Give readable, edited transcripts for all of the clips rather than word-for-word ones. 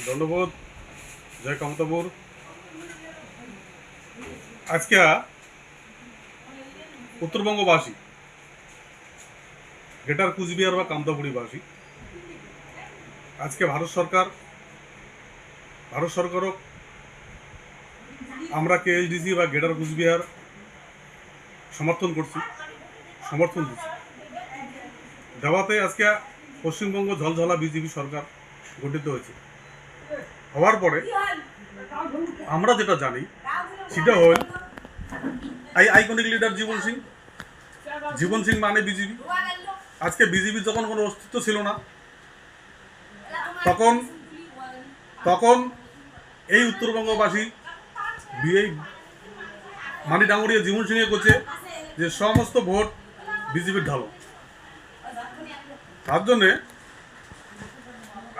ধন্যবাদ। জয় কামতাপুর। আজকে উত্তরবঙ্গবাসী, গ্রেটার কুচবিহার বা কামতাপুরীবাসী, আজকে ভারত সরকারও আমরা কেএসডিসি বা গ্রেটার কুচবিহার সমর্থন দিচ্ছি। দেওয়াতে আজকে পশ্চিমবঙ্গ ঝলঝলা বিজেপি সরকার গঠিত হয়েছে। হওয়ার পরে আমরা যেটা জানি সেটা হল আইকনিক লিডার জীবন সিং মানে বিজেপি। আজকে বিজেপি যখন কোনো অস্তিত্ব ছিল না, তখন এই উত্তরবঙ্গবাসী এই মানি ডাঙ্গরিয়া জীবন সিংয়ে করছে যে সমস্ত ভোট বিজেপির ঢালো। তার জন্যে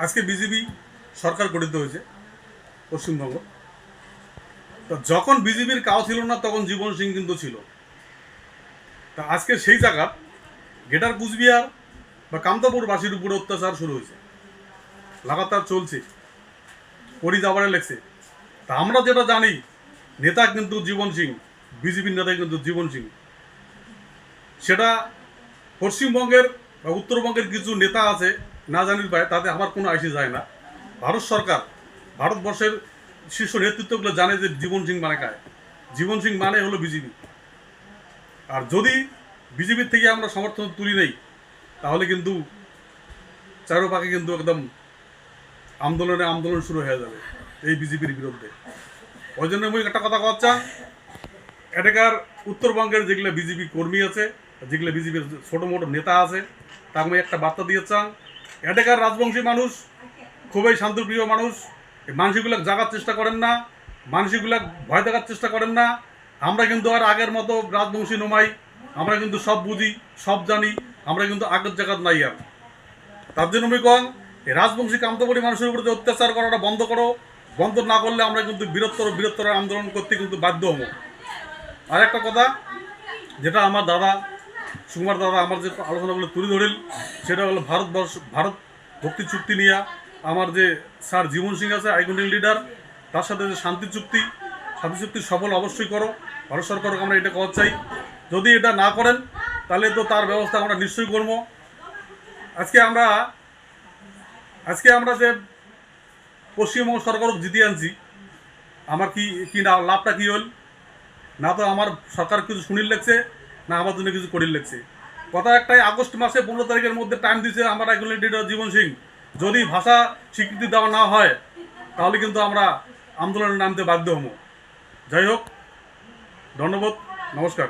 আজকে বিজেপি সরকার গঠিত হয়েছে পশ্চিমবঙ্গ। তো যখন বিজেপির কাউ ছিল না তখন জীবন সিং কিন্তু ছিল। তা আজকে সেই জায়গা গ্রেটার কুচবিহার বা কামতাপুরবাসীর উপরে অত্যাচার শুরু হয়েছে, লাগাতার চলছে, পরি যাবারে লেগছে। তা আমরা যেটা জানি নেতা কিন্তু জীবন সিং, বিজেপির নেতা কিন্তু জীবন সিং। সেটা পশ্চিমবঙ্গের বা উত্তরবঙ্গের কিছু নেতা আছে না জানির পায়, তাতে আমার কোনো আইসি যায় না। ভারত সরকার, ভারতবর্ষের শীর্ষ নেতৃত্বগুলো জানে যে জীবন সিং মানে কায়। জীবন সিং মানে হলো বিজেপি। আর যদি বিজেপির থেকে আমরা সমর্থন তুলি নেই, তাহলে কিন্তু চারোপাকে কিন্তু একদম আন্দোলন শুরু হয়ে যাবে এই বিজেপির বিরুদ্ধে। ওই জন্য আমি একটা কথা কথা এটাকার উত্তরবঙ্গের যেগুলো বিজেপি কর্মী আছে, যেগুলো বিজেপির ছোটো মোটো নেতা আছে, তার আমি একটা বার্তা দিয়েছিলাম। এটাকার রাজবংশী মানুষ, খুবই শান্তিপ্রিয় মানুষ, মানুষগুলো জাগার চেষ্টা করেন না, মানুষগুলো ভয় দেখার চেষ্টা করেন না। আমরা কিন্তু আর আগের মতো রাজবংশী নমাই, আমরা কিন্তু সব বুঝি, সব জানি, আমরা কিন্তু আগের জায়গার নাই। আর তার জন্য আমি কম এই রাজবংশী কামতাপুরী মানুষের উপরে যে অত্যাচার করাটা বন্ধ করো। বন্ধ না করলে আমরা কিন্তু বৃহত্তর আন্দোলন করতে কিন্তু বাধ্য হব। আর একটা কথা, যেটা আমার দাদা সুকুমার দাদা আমার যে আলোচনাগুলো তুলে ধরিল, সেটা হলো ভারত ভক্তি চুক্তি নিয়ে আমার যে স্যার জীবন সিং আছে আইকনিক লিডার, তার সাথে যে শান্তি চুক্তি সফল অবশ্যই করো। ভারত সরকারকে আমরা এটা করা চাই। যদি এটা না করেন তাহলে তো তার ব্যবস্থা আমরা নিশ্চয়ই করব। আজকে আমরা যে পশ্চিমবঙ্গ সরকারকে জিতে আনছি, আমার কি না লাভটা কী হল? না তো আমার সরকার কিছু শুনিল লাগছে, না আমার জন্য কিছু করিল লাগছে। কথা একটাই, আগস্ট মাসে 15 তারিখের মধ্যে টাইম দিয়েছে আমার আইকনিক লিডার জীবন সিং। যদি ভাষা স্বীকৃতি দেওয়া না হয় তাহলে কিন্তু আমরা আন্দোলনে নামতে বাধ্য হব। যাই হোক, ধন্যবাদ, নমস্কার।